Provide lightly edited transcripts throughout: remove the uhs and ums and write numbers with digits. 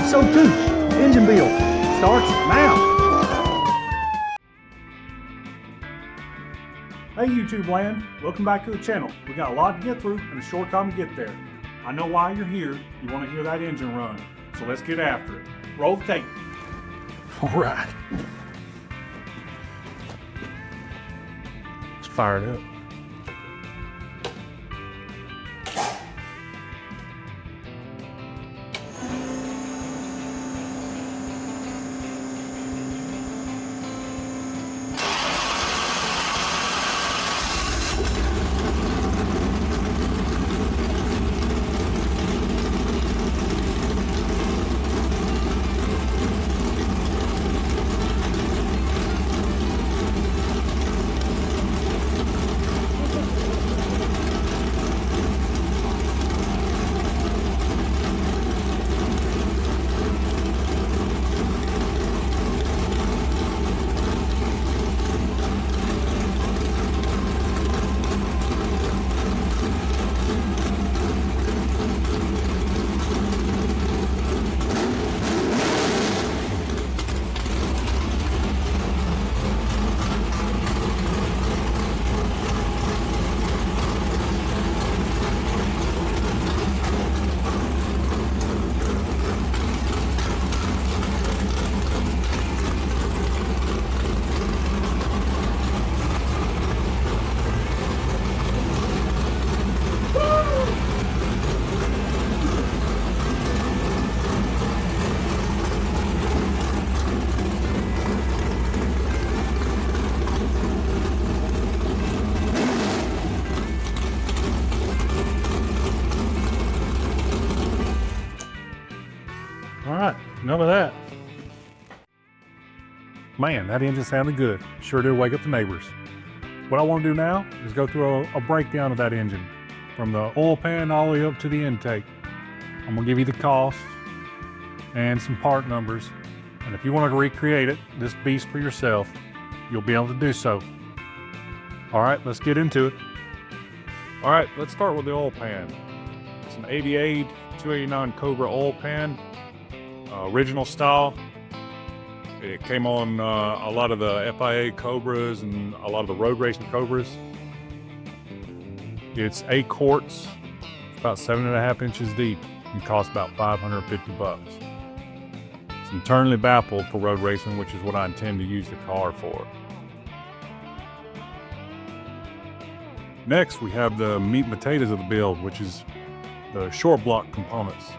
Episode 2, Engine Build, starts now. Hey YouTube land, welcome back to the channel. We got a lot to get through and a short time to get there. I know why you're here. You want to hear that engine run. So let's get after it. Roll the tape. All right. Let's fire it up. All right, enough of that. Man, that engine sounded good. Sure did wake up the neighbors. What I want to do now is go through a breakdown of that engine from the oil pan all the way up to the intake. I'm gonna give you the cost and some part numbers. And if you want to recreate it, this beast for yourself, you'll be able to do so. All right, let's get into it. All right, let's start with the oil pan. It's an 88 289 Cobra oil pan. Original style. It came on a lot of the FIA Cobras and a lot of the road racing Cobras. It's 8 quarts, it's about 7.5 inches deep, and costs about $550. It's internally baffled for road racing, which is what I intend to use the car for. Next, we have the meat and potatoes of the build, which is the short block components.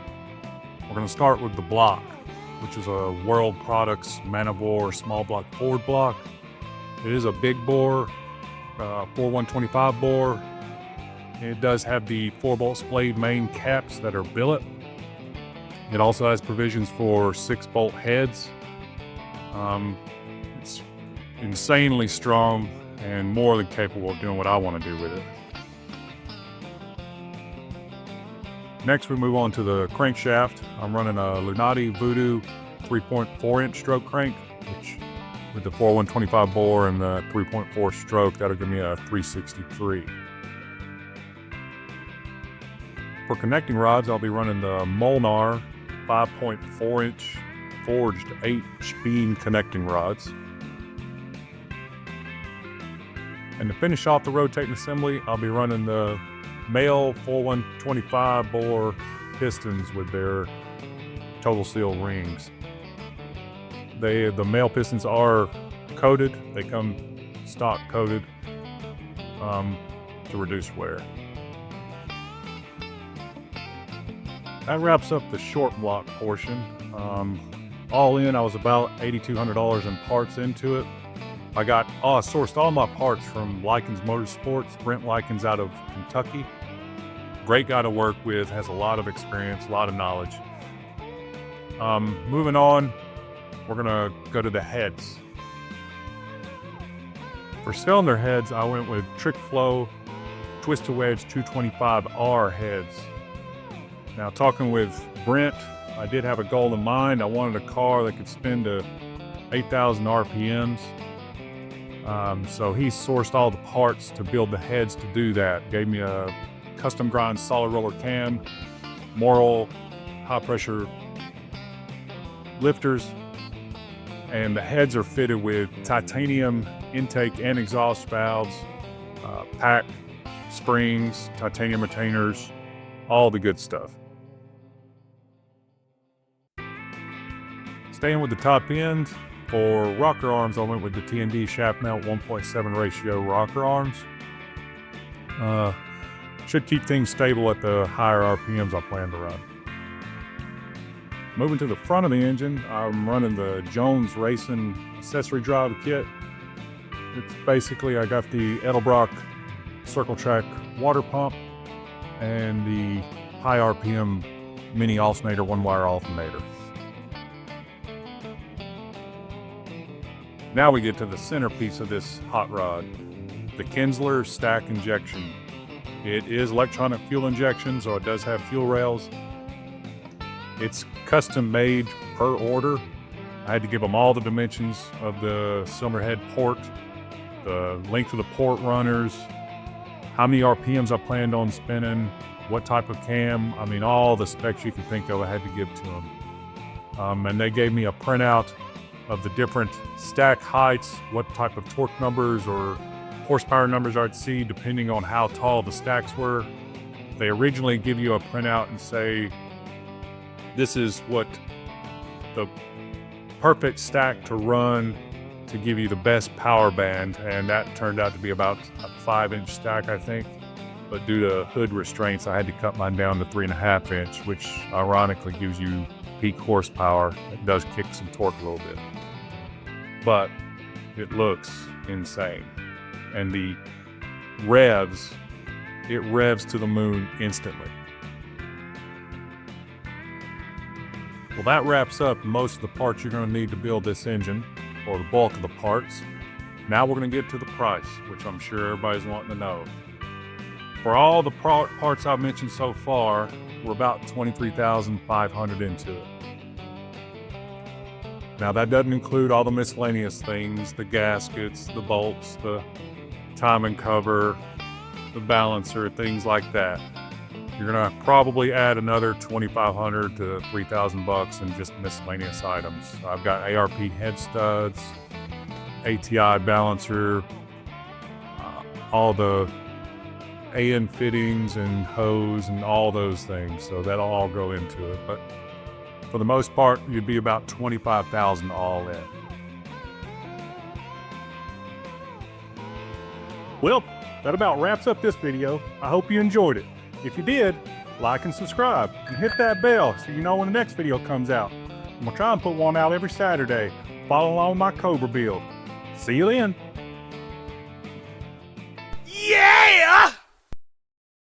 We're going to start with the block, which is a World Products Manivore small block Ford block. It is a big bore, 4125 bore. It does have the 4-bolt splayed main caps that are billet. It also has provisions for 6-bolt heads. It's insanely strong and more than capable of doing what I want to do with it. Next, we move on to the crankshaft. I'm running a Lunati Voodoo 3.4 inch stroke crank, which with the 4125 bore and the 3.4 stroke, that'll give me a 363. For connecting rods, I'll be running the Molnar 5.4 inch forged 8-inch beam connecting rods. And to finish off the rotating assembly, I'll be running the male 4125 bore pistons with their total seal rings. The male pistons are coated. They come stock coated to reduce wear. That wraps up the short block portion. All in, I was about $8,200 in parts into it. I sourced all my parts from Likens Motorsports, Brent Likens out of Kentucky. Great guy to work with, has a lot of experience, a lot of knowledge. Moving on, we're gonna go to the heads. For cylinder heads, I went with Trick Flow Twist to Wedge 225R heads. Now, talking with Brent, I did have a goal in mind. I wanted a car that could spin to 8,000 RPMs. So he sourced all the parts to build the heads to do that. Gave me a custom grind solid roller cam, Morrell high pressure lifters, and the heads are fitted with titanium intake and exhaust valves, pack springs, titanium retainers, all the good stuff. Staying with the top end, for rocker arms, I went with the T&D shaft mount 1.7 ratio rocker arms. Should keep things stable at the higher RPMs I plan to run. Moving to the front of the engine, I'm running the Jones Racing accessory drive kit. It's basically, I got the Edelbrock Circle Track water pump and the high RPM mini alternator, one wire alternator. Now we get to the centerpiece of this hot rod, the Kinsler stack injection. It is electronic fuel injection, so it does have fuel rails. It's custom made per order. I had to give them all the dimensions of the cylinder head port, the length of the port runners, how many RPMs I planned on spinning, what type of cam. I mean, all the specs you can think of I had to give to them. And they gave me a printout of the different stack heights, what type of torque numbers or horsepower numbers I'd see depending on how tall the stacks were. They originally give you a printout and say, this is what the perfect stack to run to give you the best power band, and that turned out to be about a 5-inch stack, I think. But due to hood restraints, I had to cut mine down to 3.5 inch, which ironically gives you peak horsepower. It does kick some torque a little bit, but it looks insane. And the revs, it revs to the moon instantly. Well, that wraps up most of the parts you're going to need to build this engine, or the bulk of the parts. Now we're going to get to the price, which I'm sure everybody's wanting to know. For all the parts I've mentioned so far, we're about $23,500 into it. Now that doesn't include all the miscellaneous things, the gaskets, the bolts, the timing cover, the balancer, things like that. You're gonna probably add another $2,500 to $3,000 in just miscellaneous items. I've got ARP head studs, ATI balancer, all the AN fittings and hose and all those things. So that'll all go into it. But for the most part, you'd be about $25,000 all in. Well, that about wraps up this video. I hope you enjoyed it. If you did, like and subscribe and hit that bell so you know when the next video comes out. I'm gonna try and put one out every Saturday. Follow along with my Cobra build. See you then. Yeah!